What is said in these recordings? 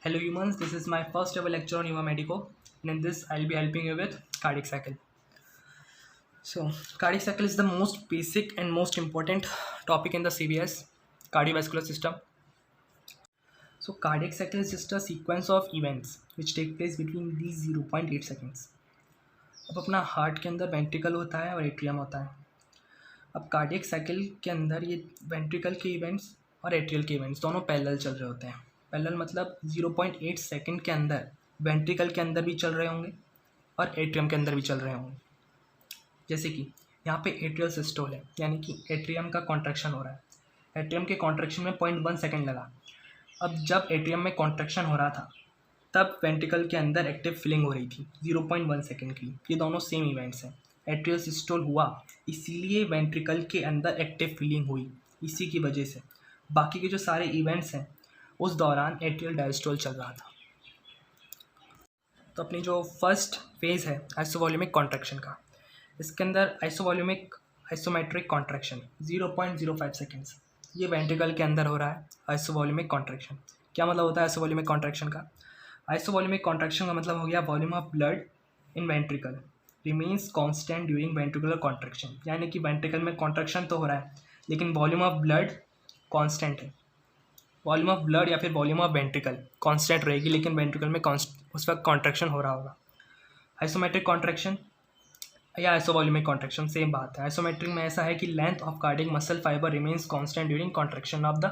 Hello humans, this is my first ever lecture on Yuva Medico, and in this I'll be helping you with cardiac cycle. So, cardiac cycle is the most basic and most important topic in the CVS cardiovascular system. So, cardiac cycle is just a sequence of events which take place between these 0.8 seconds. अब अपना heart के अंदर ventricle होता है और atrium होता है. अब कार्डियक साइकिल के अंदर ये वेंट्रिकल के इवेंट्स और एट्रियल के इवेंट्स दोनों पैरेलल चल रहे होते हैं. पैरेलल मतलब 0.8 सेकंड के अंदर वेंट्रिकल के अंदर भी चल रहे होंगे और एट्रियम के अंदर भी चल रहे होंगे. जैसे कि यहाँ पे एट्रियल सिस्टोल है, यानी कि एट्रियम का कॉन्ट्रैक्शन हो रहा है. एट्रियम के कॉन्ट्रैक्शन में 0.1 सेकेंड लगा. अब जब एट्रियम में कॉन्ट्रैक्शन हो रहा था तब वेंट्रिकल के अंदर एक्टिव फिलिंग हो रही थी 0.1 सेकेंड की. ये दोनों सेम इवेंट्स हैं. एट्रियल सिस्टोल हुआ इसीलिए वेंट्रिकल के अंदर एक्टिव फीलिंग हुई, इसी की वजह से. बाकी के जो सारे इवेंट्स हैं उस दौरान एट्रियल डायस्टोल चल रहा था. तो अपनी जो फर्स्ट फेज़ है आइसोवॉल्यूमिक कॉन्ट्रैक्शन का, इसके अंदर आइसोमेट्रिक कॉन्ट्रैक्शन 0.05 सेकेंड्स ये वेंट्रिकल के अंदर हो रहा है. आइसोवॉल्यूमिक कॉन्ट्रैक्शन क्या मतलब होता है आइसोवॉल्यूमिक कॉन्ट्रैक्शन का? आइसोवॉल्यूमिक कॉन्ट्रैक्शन का मतलब हो गया volume of blood in ventricle remains constant during ventricular contraction. यानी कि वेंट्रिकल में कॉन्ट्रैक्शन तो हो रहा है लेकिन वॉल्यूम ऑफ ब्लड कांस्टेंट है. वॉल्यूम ऑफ ब्लड या फिर वॉल्यूम ऑफ वेंट्रिकल कांस्टेंट रहेगी लेकिन वेंट्रिकल में उस वक्त कॉन्ट्रैक्शन हो रहा होगा. आइसोमेट्रिक कॉन्ट्रैक्शन या आइसोवॉल्यूमिक कॉन्ट्रैक्शन सेम बात है. आइसोमेट्रिक में ऐसा है कि length of cardiac muscle fibre remains constant during contraction of the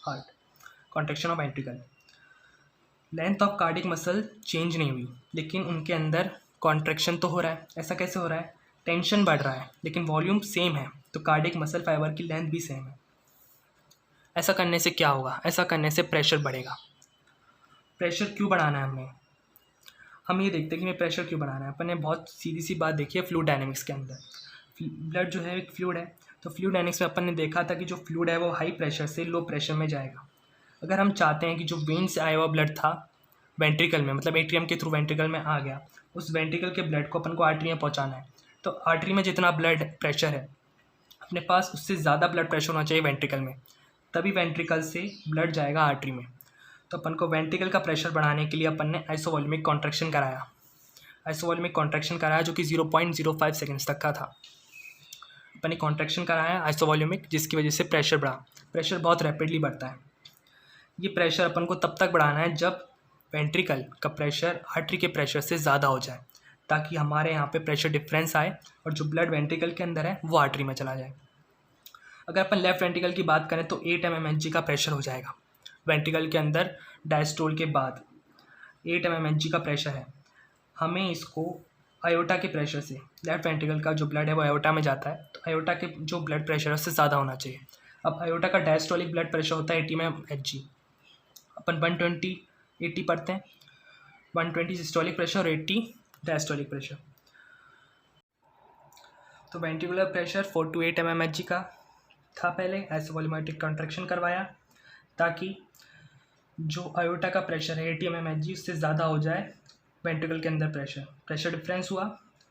heart, contraction of ventricle. Length of cardiac muscle change नहीं हुई लेकिन उनके अंदर कॉन्ट्रैक्शन तो हो रहा है. ऐसा कैसे हो रहा है? टेंशन बढ़ रहा है लेकिन वॉल्यूम सेम है तो कार्डियक मसल फाइबर की लेंथ भी सेम है. ऐसा करने से क्या होगा? ऐसा करने से प्रेशर बढ़ेगा. प्रेशर क्यों बढ़ाना है हमने? हम ये देखते हैं कि हमें प्रेशर क्यों बढ़ाना है. अपन ने बहुत सीधी सी बात देखी है फ्लूइड डायनेमिक्स के अंदर. ब्लड जो है एक फ्लूइड है, तो फ्लूइड डायनेमिक्स में अपन ने देखा था कि जो फ्लूइड है वो हाई प्रेशर से लो प्रेशर में जाएगा. अगर हम चाहते हैं कि जो वेन से आया हुआ ब्लड था वेंट्रिकल में, मतलब एट्रियम के थ्रू वेंट्रिकल में आ गया, उस वेंट्रिकल के ब्लड को अपन को आर्टरी में पहुंचाना है, तो आर्टरी में जितना ब्लड प्रेशर है अपने पास उससे ज़्यादा ब्लड प्रेशर होना चाहिए वेंट्रिकल में, तभी वेंट्रिकल से ब्लड जाएगा आर्टरी में. तो अपन को वेंट्रिकल का प्रेशर बढ़ाने के लिए अपन ने आइसोवॉल्यूमिक कॉन्ट्रैक्शन कराया. आइसोवॉल्यूमिक कॉन्ट्रैक्शन कराया जो कि 0.05 सेकेंड्स तक का था. अपन ने कॉन्ट्रैक्शन कराया आइसोवॉल्यूमिक जिसकी वजह से प्रेशर बढ़ा. प्रेशर बहुत रैपिडली बढ़ता है. ये प्रेशर अपन को तब तक बढ़ाना है जब वेंट्रिकल का प्रेशर आर्टरी के प्रेशर से ज़्यादा हो जाए, ताकि हमारे यहाँ पे प्रेशर डिफरेंस आए और जो ब्लड वेंट्रिकल के अंदर है वो आर्टरी में चला जाए. अगर अपन लेफ्ट वेंट्रिकल की बात करें तो 8 mmHg का प्रेशर हो जाएगा वेंट्रिकल के अंदर. डायस्टोल के बाद 8 mmHg का प्रेशर है. हमें इसको आयोटा के प्रेशर से, लेफ्ट वेंट्रिकल का जो ब्लड है वो आयोटा में जाता है, तो आयोटा के जो ब्लड प्रेशर है उससे ज़्यादा होना चाहिए. अब आयोटा का डायस्टोलिक ब्लड प्रेशर होता है 80 mmHg. अपन 120 80 पढ़ते हैं. 120 सिस्टोलिक प्रेशर और 80 डायस्टोलिक प्रेशर. तो वेंट्रिकुलर प्रेशर 4 to 8 mmHg का था पहले. आइसोवॉल्यूमेट्रिक कॉन्ट्रैक्शन करवाया ताकि जो आयोटा का प्रेशर है 80 mmHg उससे ज़्यादा हो जाए वेंट्रिकल के अंदर प्रेशर डिफरेंस हुआ,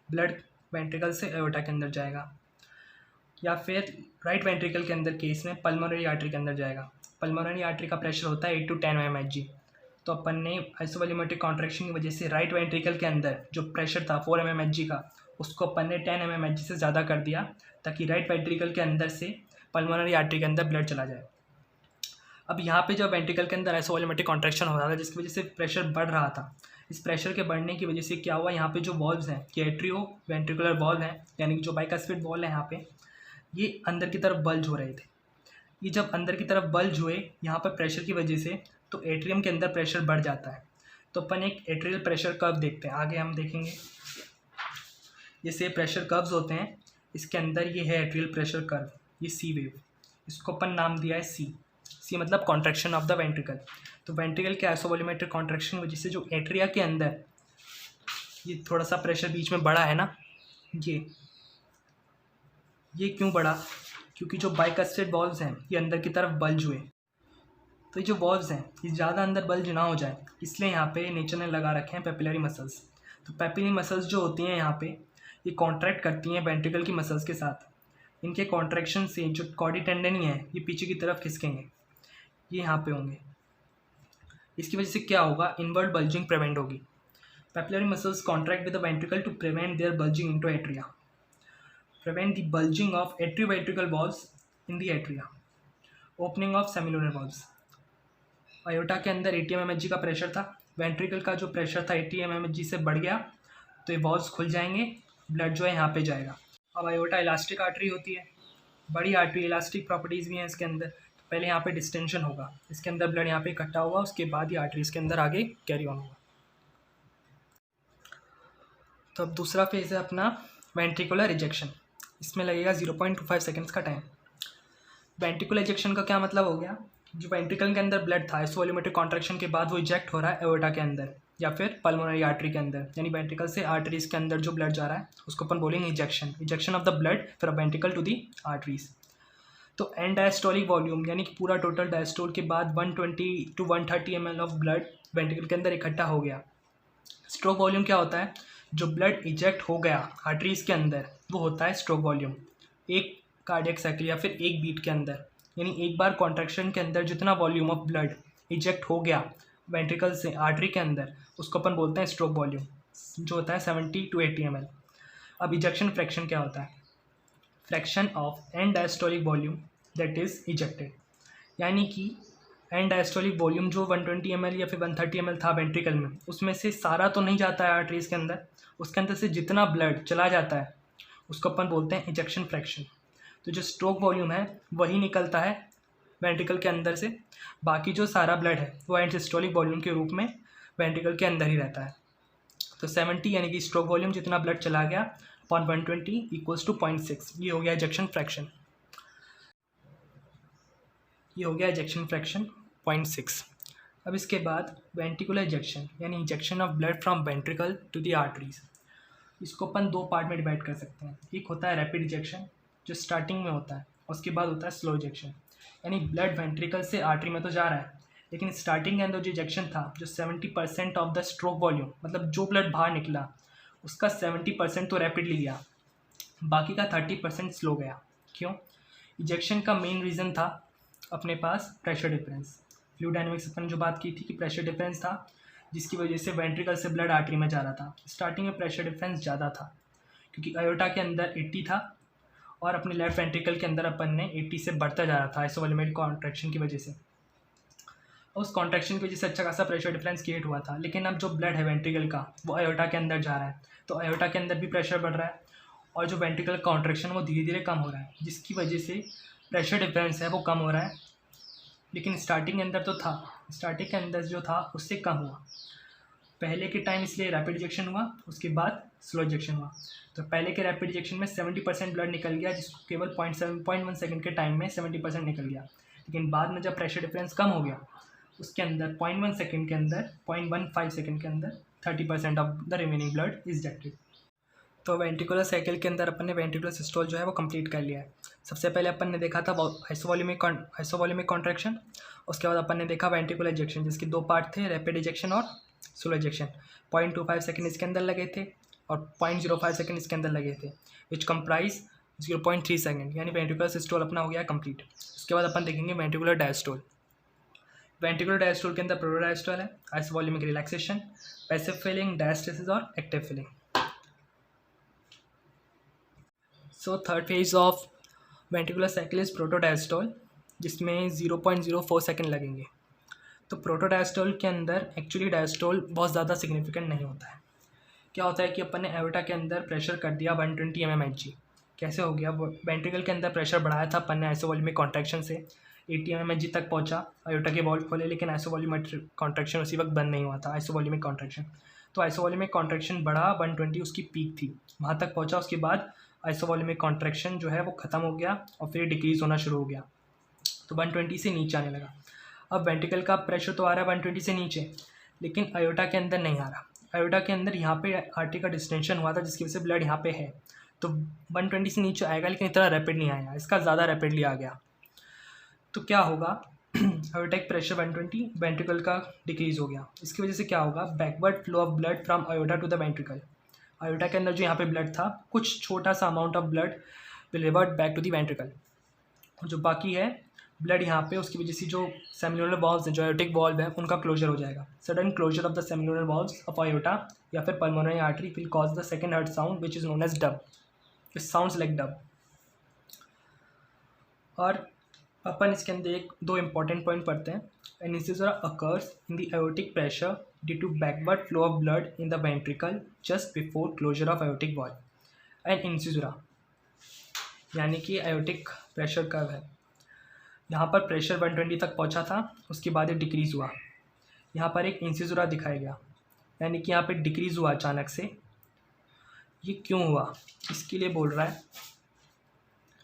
ब्लड वेंट्रिकल से आयोटा के अंदर जाएगा. या फिर राइट वेंट्रिकल के अंदर केस में पल्मोनरी आर्टरी के अंदर जाएगा. पल्मोनरी आर्टरी का प्रेशर होता है 8 to 10 mmHg. तो अपन ने आइसोवॉल्यूमेट्रिक कॉन्ट्रैक्शन की वजह से राइट वेंट्रिकल के अंदर जो प्रेशर था 4 mmHg का उसको अपन ने 10 mmHg से ज़्यादा कर दिया ताकि राइट वेंट्रिकल के अंदर से पल्मोनरी आर्टरी के अंदर ब्लड चला जाए. अब यहाँ पे जब वेंट्रिकल के अंदर आइसोवॉल्यूमेट्रिक कॉन्ट्रैक्शन हो रहा था जिसकी वजह से प्रेशर बढ़ रहा था, इस प्रेशर के बढ़ने की वजह से क्या हुआ, यहाँ पे जो वॉल्व्स हैं ये एट्रियो वेंट्रिकुलर वॉल्व हैं, यानी कि जो बाइकास्पिड वॉल्व है यहाँ पे, ये अंदर की तरफ बल्ज हो रहे थे. ये जब अंदर की तरफ बल्ज हुए यहाँ पर प्रेशर की वजह से, तो एट्रियम के अंदर प्रेशर बढ़ जाता है. तो अपन एक एट्रियल प्रेशर कर्व देखते हैं, आगे हम देखेंगे. ये से प्रेशर कर्व्स होते हैं, इसके अंदर ये है एट्रियल प्रेशर कर्व, ये सी वेव. इसको अपन नाम दिया है सी मतलब कॉन्ट्रैक्शन ऑफ द वेंट्रिकल. तो वेंट्रिकल के आइसोवॉल्यूमेट्रिक कॉन्ट्रैक्शन की वजह से जो एट्रिया के अंदर ये थोड़ा सा प्रेशर बीच में बढ़ा है ना, ये क्यों बढ़ा? क्योंकि जो बाइकास्पिड वॉल्व्स हैं ये अंदर की तरफ बल्ज हुए. तो ये जो वॉल्व्स हैं ये ज़्यादा अंदर बल्ज ना हो जाए इसलिए यहाँ पे नेचर ने लगा रखे हैं पेपिलरी मसल्स. तो पेपिलरी मसल्स जो होती हैं यहाँ पे ये कॉन्ट्रैक्ट करती हैं वेंट्रिकल की मसल्स के साथ. इनके कॉन्ट्रैक्शन से जो कॉडी टेंडन है ये पीछे की तरफ खिसकेंगे, ये यहाँ पे होंगे. इसकी वजह से क्या होगा, इनवर्ड बल्जिंग प्रिवेंट होगी। Papillary muscles contract with the ventricle to prevent their bulging into atria, prevent the bulging of atrioventricular walls in the atria, opening of semilunar walls. Aorta के अंदर 80 mmHg का प्रेशर था, ventricle का जो pressure था 80 mmHg से बढ़ गया, तो ये वॉल्स खुल जाएंगे, ब्लड जो है यहाँ पे जाएगा। अब आयोटा इलास्टिक आर्टरी होती है, बड़ी आर्टरी, इलास्टिक प्रॉपर्टीज़ भी हैं इसके अंदर। तो पहले यहाँ पे डिस्टेंशन होगा, इसके अंदर ब्लड यहाँ पे इकट्ठा होगा, उसके बाद ये आर्टरी इसके अंदर आगे कैरी ऑन होगा। तो अब दूसरा फेज़ है अपना वेंट्रिकुलर इजेक्शन, इसमें लगेगा 0.25 सेकेंड्स का टाइम। वेंट्रिकुलर इजेक्शन का क्या मतलब हो गया, जो वेंट्रिकल के अंदर ब्लड था इस वॉल्यूमेट्रिक कॉन्ट्रैक्शन के बाद वो इजेक्ट हो रहा है एओर्टा के अंदर या फिर पल्मोनरी आर्टरी के अंदर, यानी वेंट्रिकल से आर्टरीज के अंदर जो ब्लड जा रहा है उसको अपन बोलेंगे ejection, ejection of the blood from ventricle to the arteries. तो एंड डायस्टोलिक वॉल्यूम यानी कि पूरा टोटल डायस्टोल के बाद 120 to 130 ml of blood ventricle के अंदर इकट्ठा हो गया। स्ट्रोक वॉल्यूम क्या होता है, जो ब्लड इजेक्ट हो गया आर्टरीज के अंदर वो होता है स्ट्रोक वॉल्यूम, एक कार्डियक साइकिल या फिर एक बीट के अंदर, यानी एक बार कॉन्ट्रैक्शन के अंदर जितना वॉल्यूम ऑफ ब्लड इजेक्ट हो गया वेंट्रिकल से आर्टरी के अंदर उसको अपन बोलते हैं स्ट्रोक वॉल्यूम, जो होता है 70 to 80 ml। अब इजेक्शन फ्रैक्शन क्या होता है, fraction of and diastolic volume that is ejected, यानी कि एंड डायस्टोलिक वॉल्यूम जो 120 ml या फिर 130 ml था वेंट्रिकल में, उसमें से सारा तो नहीं जाता है आर्टरीज के अंदर, उसके अंदर से जितना ब्लड चला जाता है उसको अपन बोलते हैं इजेक्शन फ्रैक्शन। तो जो स्ट्रोक वॉल्यूम है वही निकलता है वेंट्रिकल के अंदर से, बाकी जो सारा ब्लड है वो एंड सिस्टोलिक वॉल्यूम के रूप में वेंट्रिकल के अंदर ही रहता है। तो 70 यानी कि स्ट्रोक वॉल्यूम जितना ब्लड चला गया अपॉन 120 इक्वल्स टू 0.6, ये हो गया इजेक्शन फ्रैक्शन, ये हो गया इजेक्शन फ्रैक्शन 0.6। अब इसके बाद वेंट्रिकुलर इजेक्शन यानी ejection of blood from ventricle to the arteries, इसको अपन दो पार्ट में डिवाइड कर सकते हैं। एक होता है रैपिड इजेक्शन जो स्टार्टिंग में होता है, उसके बाद होता है स्लो इजेक्शन, यानी ब्लड वेंट्रिकल से आर्टरी में तो जा रहा है लेकिन स्टार्टिंग के अंदर जो इजेक्शन था जो 70% ऑफ द स्ट्रोक वॉल्यूम, मतलब जो ब्लड बाहर निकला उसका 70% तो रैपिडली गया, बाकी का 30% स्लो गया। क्यों, इजेक्शन का मेन रीज़न था अपने पास प्रेशर डिफरेंस, फ्लूइड डायनेमिक्स अपन जो बात की थी कि प्रेशर डिफरेंस था जिसकी वजह से वेंट्रिकल से ब्लड आर्टरी में जा रहा था। स्टार्टिंग में प्रेशर डिफरेंस ज़्यादा था क्योंकि आयोटा के अंदर 80 था और अपने लेफ्ट वेंट्रिकल के अंदर अपन ने 80 से बढ़ता जा रहा था आइसोवॉल्यूमेट्रिक कॉन्ट्रैक्शन की वजह से, उस कॉन्ट्रैक्शन की वजह से अच्छा खासा प्रेशर डिफरेंस क्रिएट हुआ था। लेकिन अब जो ब्लड है वेंट्रिकल का वो आयोटा के अंदर जा रहा है, तो आयोटा के अंदर भी प्रेशर बढ़ रहा है और जो वेंट्रिकल कॉन्ट्रैक्शन वो धीरे धीरे कम हो रहा है, जिसकी वजह से प्रेशर डिफरेंस है वो कम हो रहा है। लेकिन स्टार्टिंग के अंदर तो था, स्टार्टिंग के अंदर जो था उससे कम हुआ, पहले के टाइम इसलिए रैपिड इजेक्शन हुआ, उसके बाद स्लो इजेक्शन हुआ। तो पहले के रैपिड इजेक्शन में 70% ब्लड निकल गया, जिसको केवल 0.1 सेकंड के टाइम में 70% निकल गया। लेकिन बाद में जब प्रेशर डिफरेंस कम हो गया उसके अंदर 0.1 सेकंड के अंदर 0.15 सेकंड के अंदर 30% of the remaining blood is ejected. तो वेंट्रिकुलर साइकिल के अंदर अपन ने वेंट्रिकुलर सिस्टोल जो है वो कंप्लीट कर लिया है। सबसे पहले अपन ने देखा था आइसोवॉल्यूमिक कॉन्ट्रैक्शन, उसके बाद अपन ने देखा वेंट्रिकुलर इजेक्शन जिसके दो पार्ट थे, रैपिड इजेक्शन और स्लो इजेक्शन। 0.25 सेकंड इसके अंदर लगे थे और 0.05 सेकंड इसके अंदर लगे थे, विच कंप्राइज 0.3 सेकंड, यानी वेंट्रिकुलर सिस्टोल अपना हो गया कंप्लीट। उसके बाद अपन देखेंगे वेंट्रिकुलर डायस्टोल। वेंट्रिकुलर डायस्टोल के अंदर प्रोटोडायस्टोल है, isovolumic relaxation, passive filling, diastasis और active filling. So third phase of ventricular cycle is protodiastole, जिसमें 0.04 सेकंड लगेंगे। तो प्रोटोडायस्टोल के अंदर एक्चुअली डायस्टोल बहुत ज़्यादा सिग्निफिकेंट नहीं होता है। क्या होता है कि अपन ने एओर्टा के अंदर प्रेशर कर दिया 120 mmHg। कैसे हो गया, वेंट्रिकल के अंदर प्रेशर बढ़ाया था अपन ने आइसोवॉल्यूमिक कॉन्ट्रैक्शन से 80 mmHg तक पहुंचा, आयोटा के वॉल्व खोले, लेकिन आइसोवॉल्यूमेट्रिक कॉन्ट्रैक्शन उसी वक्त बंद नहीं हुआ था, आइसोवॉल्यूमिक कॉन्ट्रैक्शन। तो आइसोवॉल्यूमिक कॉन्ट्रैक्शन बढ़ा, 120 उसकी पीक थी, वहाँ तक पहुँचा। उसके बाद आइसोवॉल्यूमिक कॉन्ट्रैक्शन जो है वो ख़त्म हो गया और फिर डिक्रीज़ होना शुरू हो गया, तो 120 से नीचे आने लगा। अब वेंट्रिकल का प्रेशर तो आ रहा है 120 से नीचे, लेकिन आयोटा के अंदर नहीं आ रहा। आयोटा के अंदर यहाँ पे आर्टरी का डिस्टेंशन हुआ था जिसकी वजह से ब्लड यहाँ पे है, तो 120 से नीचे आएगा, लेकिन इतना रैपिड नहीं आएगा, इसका ज़्यादा रैपिडली आ गया। तो क्या होगा, आयोटिक प्रेशर 120, वेंट्रिकल का डिक्रीज हो गया। इसकी वजह से क्या होगा, backward flow of blood from aorta to the ventricle. Aorta के अंदर जो यहाँ पे ब्लड था, कुछ छोटा सा amount of blood will revert back to the ventricle, जो बाकी है ब्लड यहाँ पे, उसकी वजह से जो सेमिनोलर वॉल्व्स है, जो एयोटिक वॉल्व है, उनका क्लोजर हो जाएगा। Sudden closure of the semilunar valves of aorta या फिर pulmonary artery will cause the second heart sound which is known as dub. It sounds like dub. और अपन इसके अंदर एक दो इंपॉर्टेंट पॉइंट पढ़ते हैं। An incisura occurs in the aortic pressure due to backward flow of blood in the ventricle just before closure of aortic valve. An incisura यानी कि एयोटिक प्रेशर कर्व है। यहाँ पर प्रेशर 120 तक पहुँचा था, उसके बाद ये डिक्रीज़ हुआ। यहाँ पर एक इंसिजरा दिखाया गया, यानी कि यहाँ पे डिक्रीज़ हुआ अचानक से। ये क्यों हुआ, इसके लिए बोल रहा है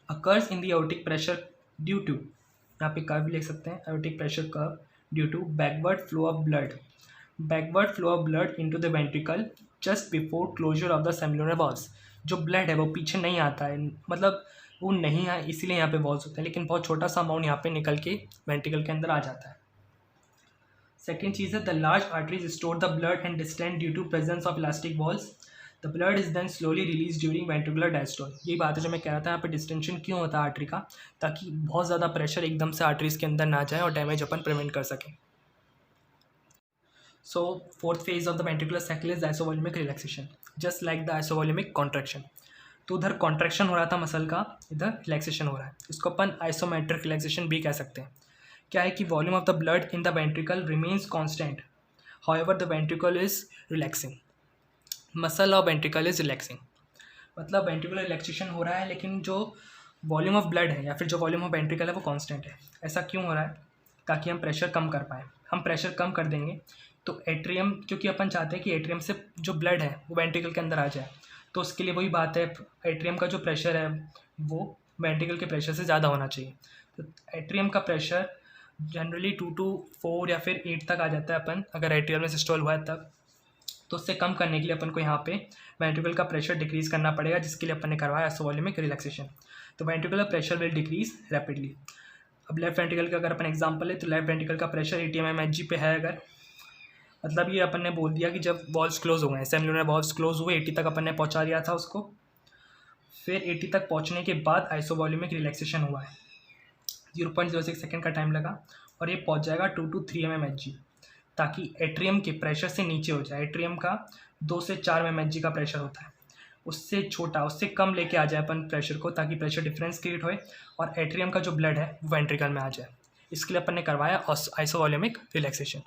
occurs in the aortic pressure due to, यहाँ पे कर्व लिख सकते हैं, aortic pressure curve due to backward flow of blood into the ventricle just before closure of the semilunar valves. जो ब्लड है वो पीछे नहीं आता है, मतलब वो नहीं है, इसीलिए यहाँ पे वॉल्व्स होते हैं, लेकिन बहुत छोटा सा अमाउंट यहाँ पे निकल के वेंट्रिकल के अंदर आ जाता है। सेकेंड चीज़ है the large arteries store the blood and distend due to presence of elastic walls. The blood is then slowly release during ventricular diastole. यही बात है जो मैं कह रहा था, यहाँ पे डिस्टेंशन क्यों होता है आर्टरी का, ताकि बहुत ज़्यादा प्रेशर एकदम से आर्टरीज के अंदर ना जाए और डैमेज अपन प्रिवेंट कर सकें। So fourth phase of the ventricular cycle is isovolumic relaxation, just like the isovolumic contraction. तो उधर कॉन्ट्रैक्शन हो रहा था मसल का, इधर रिलैक्सेशन हो रहा है। इसको अपन आइसोमेट्रिक रिलैक्सेशन भी कह सकते हैं। क्या है कि volume of the blood in the ventricle remains constant, however the ventricle is relaxing. Muscle of ventricle is relaxing, मतलब वेंट्रिकुलर रिलैक्सेशन हो रहा है, लेकिन जो वॉल्यूम ऑफ ब्लड है या फिर जो वॉल्यूम ऑफ वेंट्रिकल है वो कांस्टेंट है। ऐसा क्यों हो रहा है, ताकि हम प्रेशर कम कर पाएँ। हम प्रेशर कम कर देंगे तो एट्रियम, क्योंकि अपन चाहते हैं कि एट्रियम से जो ब्लड है वो वेंट्रिकल के अंदर आ जाए, तो उसके लिए वही बात है, एट्रियम का जो प्रेशर है वो वेंट्रिकल के प्रेशर से ज़्यादा होना चाहिए। तो एट्रियम का प्रेशर जनरली 2 to 4 या फिर 8 तक आ जाता है अपन, अगर एट्रियल में सिस्टोल हुआ है तब। तो उससे कम करने के लिए अपन को यहाँ पे वेंट्रिकल का प्रेशर डिक्रीज़ करना पड़ेगा, जिसके लिए अपन ने करवाया आइसोवॉल्यूमिक रिलैक्सेशन। तो ventricular pressure will decrease rapidly. अब लेफ्ट वेंट्रिकल का अगर अपन एग्जांपल है, तो लेफ्ट वेंट्रिकल का प्रेशर 80 mmHg पे है अगर, मतलब ये अपन ने बोल दिया कि जब वॉल्व्स क्लोज हो गए, सेमिनोलर वॉल्व्स क्लोज हुए, 80 तक अपन ने पहुँचा दिया था उसको। फिर 80 तक पहुँचने के बाद आइसोवॉल्यूमिक रिलैक्सेशन हुआ है, 0.06 सेकेंड का टाइम लगा, और ये पहुँच जाएगा 2 to 3 mmHg, ताकि एट्रियम के प्रेशर से नीचे हो जाए। एट्रियम का 2 से 4 mmHg का प्रेशर होता है, उससे छोटा, उससे कम लेके आ जाए अपन प्रेशर को, ताकि प्रेशर डिफरेंस क्रिएट होए और एट्रियम का जो ब्लड है वो वेंट्रिकल में आ जाए। इसके लिए अपन ने करवाया आइसोवॉल्यूमिक रिलैक्सेशन।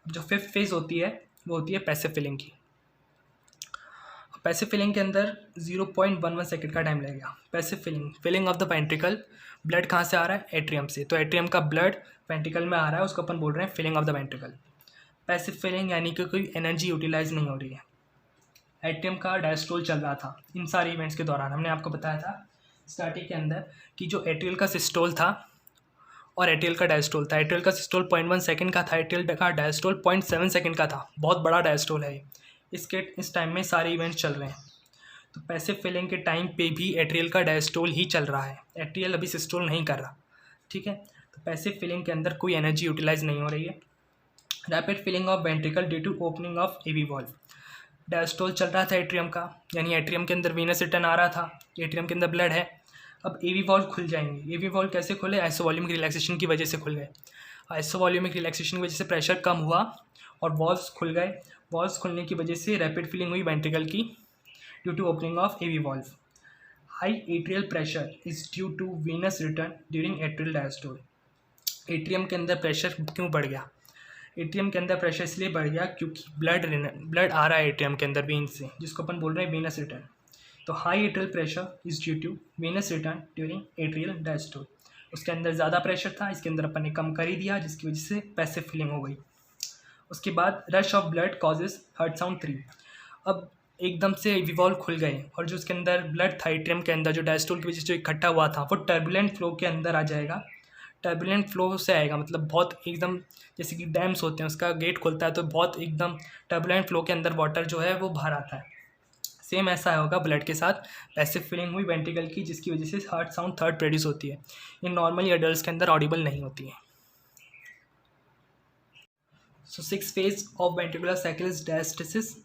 जो फिफ्थ फेज होती है वो होती है पैसिव फिलिंग की। पैसिव फिलिंग के अंदर 0.11 सेकेंड का टाइम लगेगा। Passive filling of the ventricle, blood कहाँ से आ रहा है, एट्रियम से, तो एट्रियम का ब्लड वेंट्रिकल में आ रहा है, उसको अपन बोल रहे हैं filling of the ventricle. Passive filling यानी कि कोई एनर्जी यूटिलाइज नहीं हो रही है। एट्रियम का डायस्टोल चल रहा था इन सारे इवेंट्स के दौरान। हमने आपको बताया था स्टार्टिंग के अंदर कि जो एट्रियल का सिस्टोल था और एट्रियल का डायस्टोल था, एट्रियल का सिस्टोल 0.1 सेकेंड का था, एट्रियल का डायस्टोल 0.7 सेकेंड का था। बहुत बड़ा डायस्टोल है इस टाइम में सारे इवेंट्स चल रहे हैं। तो पैसिव फिलिंग के टाइम पे भी एट्रियल का डायस्टोल ही चल रहा है, एट्रियल अभी सिस्टोल नहीं कर रहा, ठीक है। तो पैसिव फिलिंग के अंदर कोई एनर्जी यूटिलाइज नहीं हो रही है। Rapid filling of ventricle due to opening of AV valve. Diastole चल रहा था एट्रियम का, यानी एट्रियम के अंदर वीनस रिटर्न आ रहा था, एट्रियम के अंदर ब्लड है। अब एवी वॉल्व खुल जाएंगे। एवी वॉल्व कैसे खुले, आइसोवॉल्यूमिक रिलैक्सेशन की वजह से खुल गए। आइसोवॉल्यूमिक रिलैक्सेशन की वजह से प्रेशर कम हुआ और वॉल्व्स खुल गए। वॉल्व्स खुलने की वजह से रैपिड फिलिंग हुई वेंट्रिकल की due to opening of AV valve. High atrial pressure is due to venous return during atrial diastole. Atrium के अंदर प्रेशर क्यों बढ़ गया, एट्रियम के अंदर प्रेशर इसलिए बढ़ गया क्योंकि ब्लड आ रहा है एट्रियम के अंदर वेन से, जिसको अपन बोल रहे हैं वीनस रिटर्न। तो high atrial pressure is due to venous return during atrial diastole. उसके अंदर ज़्यादा प्रेशर था, इसके अंदर अपन ने कम कर ही दिया, जिसकी वजह से पैसिव फिलिंग हो गई। उसके बाद rush of blood causes heart sound 3। अब एकदम से विवॉल्व खुल गए और जो उसके अंदर ब्लड था एट्रियम के अंदर, जो डायस्टोल की वजह से जो इकट्ठा हुआ था, वो टर्बुलेंट फ्लो के अंदर आ जाएगा। टर्बुलेंट फ्लो से आएगा, मतलब बहुत एकदम, जैसे कि डैम्स होते हैं, उसका गेट खुलता है तो बहुत एकदम टर्बुलेंट फ्लो के अंदर वाटर जो है वो बाहर आता है। सेम ऐसा होगा ब्लड के साथ। पैसिव फिलिंग हुई वेंट्रिकल की, जिसकी वजह से हार्ट साउंड 3rd प्रोड्यूस होती है। ये नॉर्मली एडल्ट्स के अंदर ऑडिबल नहीं होती है। So 6th phase of ventricular cycle is diastasis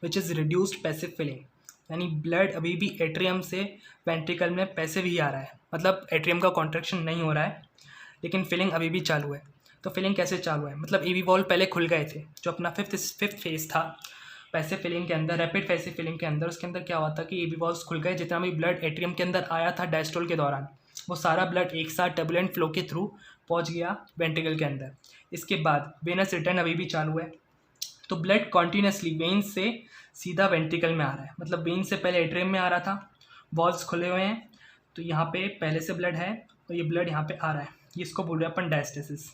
which is reduced passive filling, यानी ब्लड अभी भी एट्रियम से वेंट्रिकल में पैसिव ही आ रहा है, मतलब एट्रियम का कॉन्ट्रैक्शन नहीं हो रहा है, लेकिन फिलिंग अभी भी चालू है। तो फिलिंग कैसे चालू है, मतलब ए बी वॉल्व पहले खुल गए थे, जो अपना फिफ्थ फेज था पैसिव फिलिंग के अंदर, रैपिड पैसिव फिलिंग के अंदर। उसके अंदर क्या हुआ था कि ए बी वॉल्व्स खुल गए, जितना भी ब्लड एट्रियम के अंदर आया था डायस्टोल के दौरान, वो सारा ब्लड एक साथ टर्बुलेंट फ्लो के थ्रू पहुंच गया वेंट्रिकल के अंदर। इसके बाद वेनस रिटर्न अभी भी चालू है, तो ब्लड कॉन्टीन्यूसली वेन से सीधा वेंट्रिकल में आ रहा है, मतलब वेन से पहले एट्रियम में आ रहा था, वॉल्व्स खुले हुए हैं, तो यहाँ पे पहले से ब्लड है, तो ये ब्लड यहाँ पे आ रहा है, ये इसको बोल रहे हैं अपन diastasis.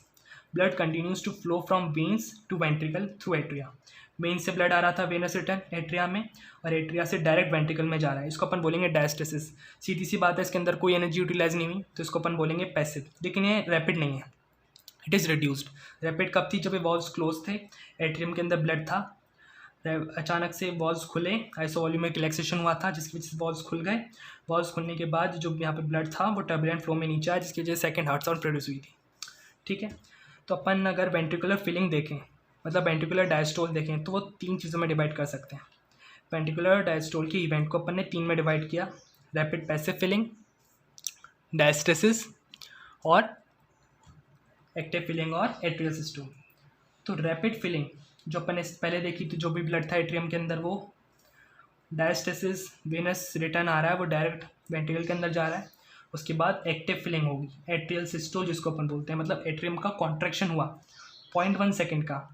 Blood continues to flow from veins to ventricle through atria. Vein से ब्लड आ रहा था वेनस रिटर्न एट्रिया में, और एट्रिया से डायरेक्ट वेंट्रिकल में जा रहा है, इसको अपन बोलेंगे डायस्टेसिस। सीधी सी बात है, इसके अंदर कोई एनर्जी यूटिलाइज नहीं हुई, तो इसको अपन बोलेंगे पैसिव। लेकिन ये रैपिड नहीं है, इट इज़ रिड्यूस्ड। रैपिड कब थी, जब ये वॉल्व्स क्लोज थे, एट्रियम के अंदर ब्लड था, अचानक से वॉल्व्स खुले, आइसोवॉल्यूमिक रिलैक्सेशन हुआ था, जिसकी वजह से वॉल्व्स खुल गए। वॉल्व्स खुलने के बाद जो यहाँ पे ब्लड था वो टर्बुलेंट फ्लो में नीचे आया, जिसकी वजह से सेकंड हार्ट साउंड प्रोड्यूस हुई थी। ठीक है, तो अपन अगर वेंट्रिकुलर फिलिंग देखें, मतलब वेंट्रिकुलर डायस्टोल देखें, तो वो 3 चीज़ों में डिवाइड कर सकते हैं। वेंट्रिकुलर डायस्टोल के इवेंट को अपन ने 3 में डिवाइड किया, रैपिड पैसिव फिलिंग, डायस्टेसिस और एक्टिव फिलिंग और एट्रियल सिस्टोल। तो रैपिड फिलिंग जो अपन ने पहले देखी थी, जो भी ब्लड था एट्रियम के अंदर, वो डायस्टेसिस, वेनस रिटर्न आ रहा है, वो डायरेक्ट वेंट्रिकल के अंदर जा रहा है। उसके बाद एक्टिव फिलिंग होगी, एट्रियल सिस्टोल जिसको अपन बोलते हैं, मतलब एट्रियम का कॉन्ट्रैक्शन हुआ 0.1 सेकेंड का,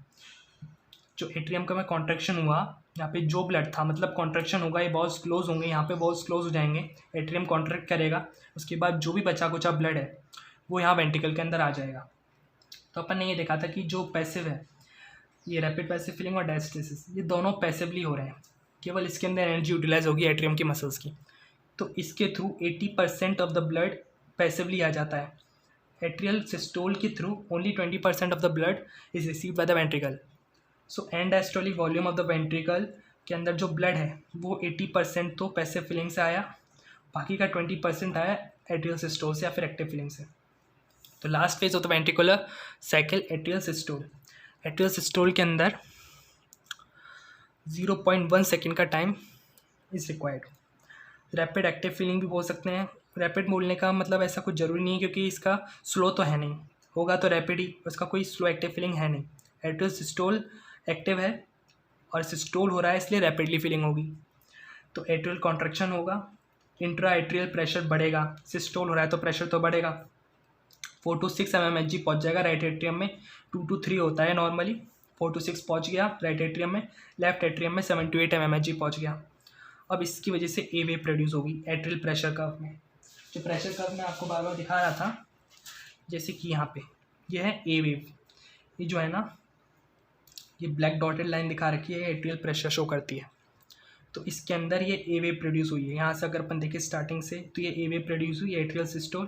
जो एट्रियम का में कॉन्ट्रैक्शन हुआ, यहाँ पे जो ब्लड था, मतलब कॉन्ट्रैक्शन होगा, ये वॉल्व्स क्लोज होंगे, यहाँ पे वॉल्व्स क्लोज हो जाएंगे, एट्रियम कॉन्ट्रैक्ट करेगा, उसके बाद जो भी बचा कुचा ब्लड है वो यहाँ वेंट्रिकल के अंदर आ जाएगा। तो अपन ने ये देखा था कि जो पैसिव है, ये रैपिड पैसिव फिलिंग और डायस्टेसिस, ये दोनों पैसिवली हो रहे हैं, केवल इसके अंदर एनर्जी यूटिलाइज होगी एट्रियम की मसल्स की, तो इसके through 80% of the blood passively आ जाता है। एट्रियल सिस्टोल के through only 20% of the blood is received by the ventricle. So end diastolic volume of the ventricle के अंदर जो ब्लड है वो 80% तो पैसिव फिलिंग से आया, बाकी का 20% आया एट्रियल सिस्टोल से या फिर एक्टिव फिलिंग से। तो last phase of the ventricular cycle atrial systole. Atrial systole के अंदर 0.1 सेकेंड का time is required. Rapid active filling भी बोल सकते हैं। रैपिड बोलने का मतलब ऐसा कुछ ज़रूरी नहीं है, क्योंकि इसका स्लो तो है नहीं, होगा तो रैपिड ही, उसका कोई स्लो एक्टिव फिलिंग है नहीं। एट्रियल सिस्टोल एक्टिव है और सिस्टोल हो रहा है, इसलिए रैपिडली फिलिंग होगी। तो एट्रियल कॉन्ट्रैक्शन होगा, इंट्रा एट्रियल प्रेशर बढ़ेगा, सिस्टोल हो रहा है तो प्रेशर तो बढ़ेगा, 4 to 6 mmHg पहुँच जाएगा। राइट एट्रियम में 2 to 3 होता है नॉर्मली, 4 to 6 पहुँच गया राइट एट्रियम में, लेफ्ट एट्रियम में 7 to 8 mmHg पहुँच गया। अब इसकी वजह से ए वेव प्रोड्यूस होगी एट्रियल प्रेशर कर्व में। जो प्रेशर कर्व में आपको बार बार दिखा रहा था, जैसे कि यहाँ पे ये है ए वेव, ये जो है ना, ये ब्लैक डॉटेड लाइन दिखा रखी है, एट्रियल प्रेशर शो करती है। तो इसके अंदर ये ए वेव प्रोड्यूस हुई है। यहाँ से अगर अपन देखें स्टार्टिंग से, तो ये ए वेव प्रोड्यूस हुई, एट्रियल सिस्टोल।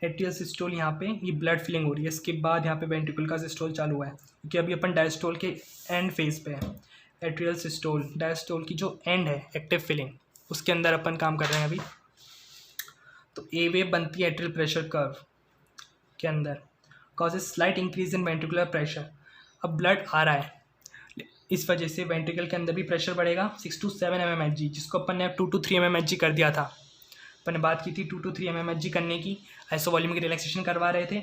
एट्रियल सिस्टोल यहाँ पे ये ब्लड फिलिंग हो रही है, इसके बाद यहाँ पे वेंट्रिकल का सिस्टोल चालू हुआ है, क्योंकि अभी अपन डायस्टोल के एंड फेज पे है। एट्रियल सिस्टोल, डायस्टोल की जो एंड है एक्टिव फिलिंग, उसके अंदर अपन काम कर रहे हैं अभी। तो ए वेव बनती है एट्रियल प्रेशर कर्व के अंदर, causes slight increase in ventricular pressure. अब ब्लड आ रहा है, इस वजह से वेंट्रिकल के अंदर भी प्रेशर बढ़ेगा 6 to 7 mmHg, जिसको अपन ने 2 to 3 mmHg कर दिया था। अपन ने बात की थी 2 to 3 mmHg करने की, आइसोवॉल्यूमिक रिलैक्सेशन करवा रहे थे,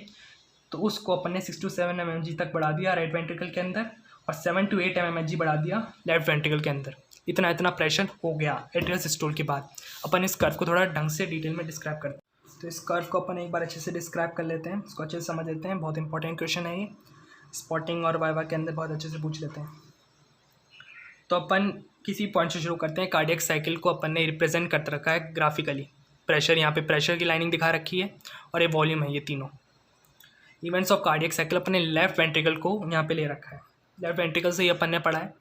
तो उसको अपन ने 6 to 7 mmHg तक बढ़ा दिया राइट वेंट्रिकल के अंदर, और 7 to 8 mmHg बढ़ा दिया लेफ्ट वेंट्रिकल के अंदर। इतना प्रेशर हो गया एट्रियल सिस्टोल के बाद। अपन इस कर्व को थोड़ा ढंग से डिटेल में डिस्क्राइब करते हैं। तो इस कर्व को अपन एक बार अच्छे से डिस्क्राइब कर लेते हैं, इसको अच्छे से समझ लेते हैं। बहुत इंपॉर्टेंट क्वेश्चन है ये, स्पॉटिंग और वाइवा के अंदर बहुत अच्छे से पूछ लेते हैं। तो अपन किसी पॉइंट से शुरू करते हैं। कार्डियक साइकिल को अपन ने रिप्रेजेंट कर रखा है ग्राफिकली। प्रेशर, यहाँ पे प्रेशर की लाइनिंग दिखा रखी है, और ये वॉल्यूम है, ये तीनों इवेंट्स ऑफ कार्डियक साइकिल अपन ने लेफ्ट वेंट्रिकल को यहाँ पे ले रखा है। लेफ्ट वेंट्रिकल से ही अपन ने पढ़ा है।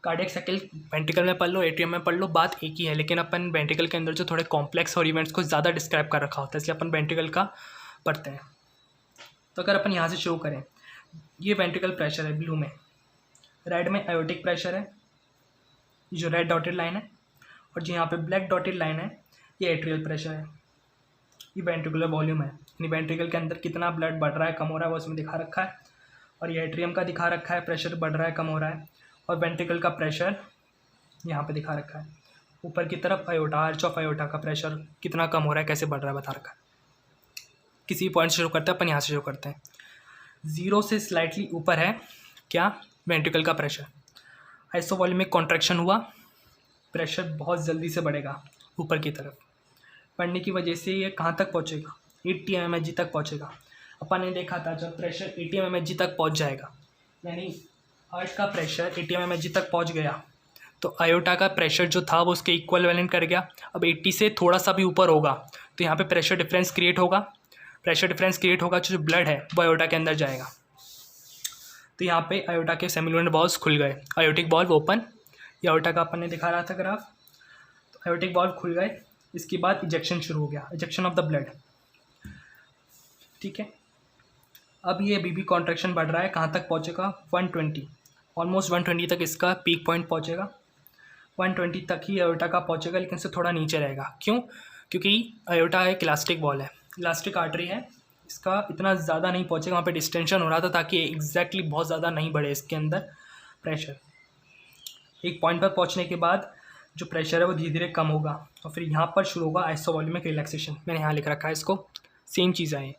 कार्डियक साइकिल वेंट्रिकल में पढ़ लो, एट्रियम में पढ़ लो, बात एक ही है, लेकिन अपन वेंट्रिकल के अंदर जो थोड़े कॉम्प्लेक्स और इवेंट्स को ज़्यादा डिस्क्राइब कर रखा होता है, इसलिए अपन वेंट्रिकल का पढ़ते हैं। तो अगर अपन यहाँ से शुरू करें, ये वेंट्रिकल प्रेशर है ब्लू में, रेड में आयोटिक प्रेशर है, जो रेड डॉटेड लाइन है, और जो यहाँ पे ब्लैक डॉटेड लाइन है ये एट्रियल प्रेशर है। ये वेंट्रिकुलर वॉल्यूम है, यानी वेंट्रिकल के अंदर कितना ब्लड बढ़ रहा है कम हो रहा है वो उसमें दिखा रखा है, और ये एट्रियम का दिखा रखा है, प्रेशर बढ़ रहा है कम हो रहा है, और वेंट्रिकल का प्रेशर यहाँ पे दिखा रखा है। ऊपर की तरफ आयोटा, आर्च ऑफ आयोटा का प्रेशर कितना कम हो रहा है, कैसे बढ़ रहा है बता रखा है। किसी पॉइंट से शुरू करते हैं, अपन यहाँ से शुरू करते हैं। 0 से स्लाइटली ऊपर है क्या, वेंट्रिकल का प्रेशर। आइसोवॉल्यूमिक कॉन्ट्रैक्शन हुआ, प्रेशर बहुत जल्दी से बढ़ेगा ऊपर की तरफ। बढ़ने की वजह से ये कहाँ तक पहुँचेगा, 80 mmHg तक पहुँचेगा। अपन ने देखा था जब प्रेशर 80 mmHg तक पहुँच जाएगा, यानी हार्ट का प्रेशर 80 mmHg तक पहुँच गया, तो आयोटा का प्रेशर जो था वो उसके इक्वल कर गया। अब 80 से थोड़ा सा भी ऊपर होगा तो यहाँ पे प्रेशर डिफरेंस क्रिएट होगा। प्रेशर डिफरेंस क्रिएट होगा, जो ब्लड है वो आयोटा के अंदर जाएगा। तो यहाँ पे आयोटा के सेमिलुनर वॉल्व्स खुल गए, आयोटिक वॉल्व ओपन। ये आयोटा का अपन ने दिखा रहा था ग्राफ। तो आयोटिक वॉल्व खुल गए, इसके बाद इजेक्शन शुरू हो गया, इजेक्शन ऑफ द ब्लड। ठीक है, अब ये बीबी कॉन्ट्रैक्शन बढ़ रहा है, कहाँ तक पहुँचेगा, 120, ऑलमोस्ट 120 तक इसका पीक पॉइंट पहुँचेगा। 120 तक ही आयोटा का पहुँचेगा, लेकिन इससे थोड़ा नीचे रहेगा। क्यों? क्योंकि आयोटा एक इलास्टिक वॉल है, इलास्टिक आर्टरी है, इसका इतना ज़्यादा नहीं पहुँचेगा। वहाँ पे डिस्टेंशन हो रहा था ताकि एग्जैक्टली बहुत ज़्यादा नहीं बढ़े इसके अंदर प्रेशर। एक पॉइंट पर पहुँचने के बाद जो प्रेशर है वो धीरे धीरे कम होगा, और फिर यहाँ पर शुरू होगा आइसोवॉल्यूमिक रिलैक्सेशन। मैंने यहाँ लिख रखा है इसको, सेम चीज़ है ये।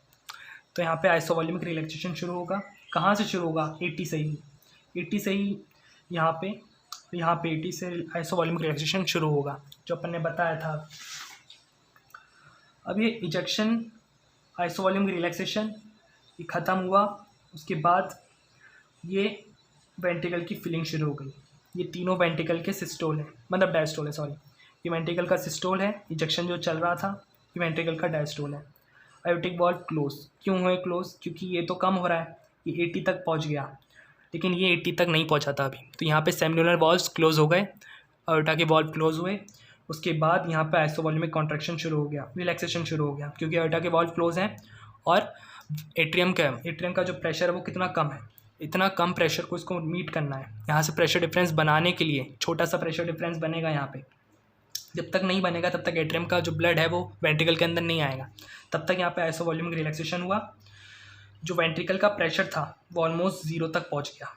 तो यहाँ पे आइसोवॉल्यूमिक रिलैक्सेशन शुरू होगा। कहाँ से शुरू होगा, 80 से ही, 80 से ही यहाँ पे 80 से आइसोवॉल्यूमिक रिलैक्सेशन शुरू होगा, जो अपन ने बताया था। अब ये इजेक्शन, आइसोवॉल्यूमिक रिलैक्सेशन ये ख़त्म हुआ, उसके बाद ये वेंट्रिकल की फिलिंग शुरू हो गई। ये तीनों वेंट्रिकल के सिस्टोल हैं, मतलब डायस्टोल है, सॉरी। ये वेंट्रिकल का सिस्टोल है, इजेक्शन जो चल रहा था, ये वेंट्रिकल का डायस्टोल है। आयोटिक वॉल्व क्लोज, क्यों हुए क्लोज, क्योंकि ये तो कम हो रहा है, ये 80 तक पहुंच गया, लेकिन ये 80 तक नहीं पहुंचा था अभी। तो यहाँ पे सेमिलुनर वॉल्व्स क्लोज हो गए, आयोटा के वॉल्व क्लोज हुए। उसके बाद यहाँ पे आइसोवॉल्यूमिक कॉन्ट्रैक्शन शुरू हो गया, रिलैक्सेशन शुरू हो गया, क्योंकि आयोटा के वॉल्व क्लोज हैं। और एट्रियम का जो प्रेशर है वो कितना कम है, इतना कम प्रेशर को इसको मीट करना है। यहाँ से प्रेशर डिफरेंस बनाने के लिए छोटा सा प्रेशर डिफरेंस बनेगा यहाँ पे। जब तक नहीं बनेगा तब तक एट्रियम का जो ब्लड है वो वेंट्रिकल के अंदर नहीं आएगा, तब तक यहाँ पे आइसोवॉल्यूमिक रिलैक्सेशन हुआ। जो वेंट्रिकल का प्रेशर था वो ऑलमोस्ट 0 तक पहुँच गया,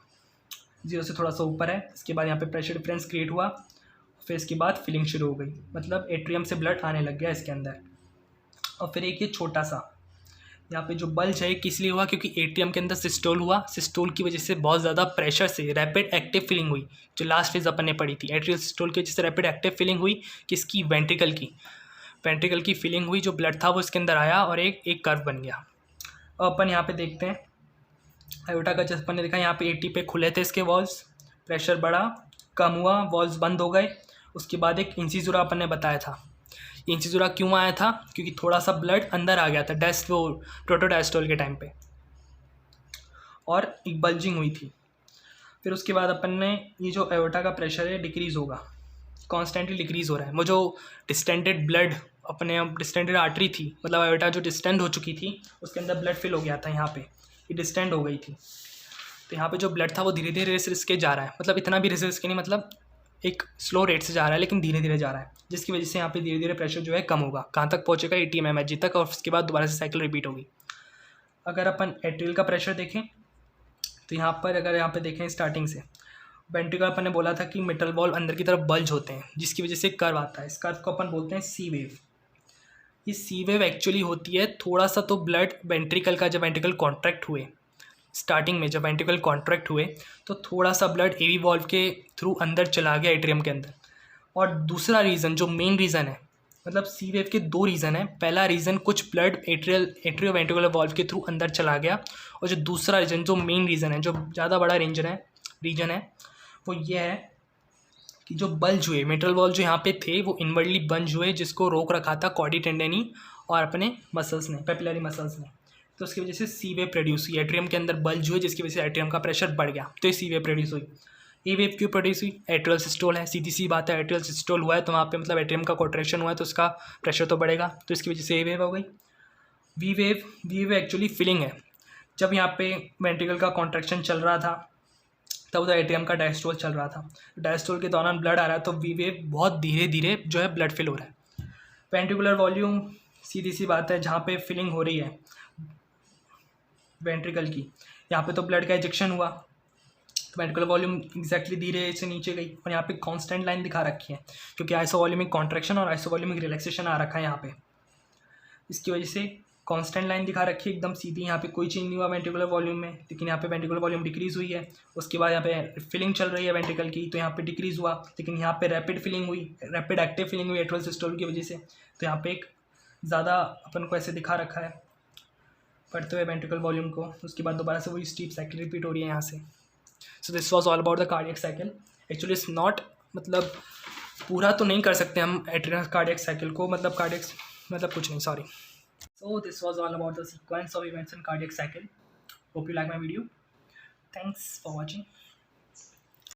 0 से थोड़ा सा ऊपर है। इसके बाद यहाँ पे प्रेशर डिफरेंस क्रिएट हुआ, फिर इसके बाद फिलिंग शुरू हो गई, मतलब एट्रियम से ब्लड आने लग गया इसके अंदर। और फिर एक ये छोटा सा यहाँ पे जो बल्ज है किस लिए हुआ, क्योंकि एट्रियम के अंदर सिस्टोल हुआ। सिस्टोल की वजह से बहुत ज़्यादा प्रेशर से रैपिड एक्टिव फिलिंग हुई, जो लास्ट फेज अपन ने पढ़ी थी। एट्रियल सिस्टोल की वजह से रैपिड एक्टिव फिलिंग हुई, किसकी, वेंट्रिकल की फिलिंग हुई। जो ब्लड था वो इसके अंदर आया और एक कर्व बन गया। अब अपन यहाँ पे देखते हैं आयोटा का, जैसे अपन ने देखा यहाँ पे 80 पे खुले थे इसके वॉल्व्स, प्रेशर बढ़ा, कम हुआ, वॉल्व्स बंद हो गए। उसके बाद एक इंसिजुरा अपन ने बताया था। इंसिजुरा क्यों आया था, क्योंकि थोड़ा सा ब्लड अंदर आ गया था प्रोटोडायस्टोल के टाइम पे, और एक बल्जिंग हुई थी। फिर उसके बाद अपन ने ये जो आयोटा का प्रेशर है डिक्रीज़ होगा, कॉन्स्टेंटली डिक्रीज़ हो रहा है। वो जो डिस्टेंडेड ब्लड अपने डिस्टेंडेड आर्टरी थी, मतलब आयोटा जो डिस्टेंड हो चुकी थी उसके अंदर ब्लड फिल हो गया था, यहाँ पे ये डिस्टेंड हो गई थी। तो यहाँ पे जो ब्लड था वो धीरे धीरे रिस के जा रहा है, मतलब इतना भी रिस के नहीं, मतलब एक स्लो रेट से जा रहा है, लेकिन धीरे धीरे जा रहा है, जिसकी वजह से यहाँ पे धीरे धीरे प्रेशर जो है कम होगा। कहाँ तक पहुँचेगा, 80 mmHg तक, और उसके बाद दोबारा से साइकिल रिपीट होगी। अगर अपन एट्रियल का प्रेशर देखें तो यहाँ पर अगर यहाँ पे देखें स्टार्टिंग से, वेंट्रिकल अपन ने बोला था कि मिटल वॉल्व अंदर की तरफ बल्ज होते हैं, जिसकी वजह से कर्व आता है। इस कर्व को अपन बोलते हैं सी वेव। ये सी वेव एक्चुअली होती है थोड़ा सा तो ब्लड वेंट्रिकल का, जब वेंट्रिकल कॉन्ट्रैक्ट हुए, स्टार्टिंग में जब वेंट्रिकल कॉन्ट्रैक्ट हुए तो थोड़ा सा ब्लड एवी वॉल्व के थ्रू अंदर चला गया एट्रियम के अंदर। और दूसरा रीज़न, जो मेन रीज़न है, मतलब सी वेव के 2 रीज़न है। पहला रीज़न, कुछ ब्लड एट्रियो वेंट्रिकुलर वॉल्व के थ्रू अंदर चला गया, और जो दूसरा रीज़न, जो मेन रीज़न है, जो ज़्यादा बड़ा रीजन है वो ये है कि जो बल्ज हुए मिटल वॉल्व जो यहाँ पे थे वो इनवर्डली बंज हुए, जिसको रोक रखा था कॉडी टेंडनी और अपने मसल्स ने, पेपिलरी मसल्स ने। तो उसकी वजह से सी वेव प्रोड्यूस हुई, एट्रियम के अंदर बल्ज हुए, जिसकी वजह से एट्रियम का प्रेशर बढ़ गया, तो ये सी वेव प्रोड्यूस हुई। ए वेव क्यों प्रोड्यूस हुई, एट्रियल सिस्टोल है, सीधी सी बात है। एट्रियल सिस्टोल हुआ है तो वहाँ पे मतलब एट्रियम का कॉन्ट्रैक्शन हुआ है तो उसका प्रेशर तो बढ़ेगा, तो इसकी वजह से ए वेव हो गई। वी वेव एक्चुअली फिलिंग है। जब यहाँ पे वेंट्रिकल का कॉन्ट्रैक्शन चल रहा था तब उधर एट्रियम का डायस्टोल चल रहा था, डायस्टोल के दौरान ब्लड आ रहा है, तो वी वेव बहुत धीरे धीरे जो है ब्लड फिल हो रहा है। वेंट्रिकुलर वॉल्यूम सीधी सी बात है, जहाँ पे फिलिंग हो रही है वेंट्रिकल की, यहाँ पे तो ब्लड का इंजेक्शन हुआ, तो वेंट्रिकुलर वॉल्यूम एग्जैक्टली धीरे से नीचे गई, और यहाँ पे कांस्टेंट लाइन दिखा रखी है, क्योंकि आइसोवॉल्यूमिक कॉन्ट्रैक्शन और आइसोवॉल्यूमिक रिलैक्सेशन आ रखा है यहाँ पे। इसकी वजह से कांस्टेंट लाइन दिखा रखी है एकदम सीधी, यहाँ पे कोई चेंज नहीं हुआ वेंट्रिकुलर वॉल्यूम में, लेकिन यहाँ पे वेंट्रिकुलर वॉल्यूम डिक्रीज़ हुई है। उसके बाद यहाँ पे फिलिंग चल रही है वेंट्रिकल की, तो यहाँ पे डिक्रीज़ हुआ, लेकिन यहाँ पे रैपिड फिलिंग हुई, रैपिड एक्टिव फिलिंग हुई एट्रियल सिस्टोल की वजह से, तो यहाँ पे एक ज़्यादा अपन को ऐसे दिखा रखा है पढ़ते हुए वेंट्रिकल वॉल्यूम को। उसके बाद दोबारा से वही स्टीप साइकिल रिपीट हो रही है यहाँ से। So this was all about the cardiac cycle. Actually it's not, मतलब पूरा तो नहीं कर सकते हम एट्रियल कार्डियक साइकिल को, मतलब कार्डियक मतलब कुछ नहीं, sorry. So this was all about the sequence of events in cardiac cycle. Hope you like my video. Thanks for watching.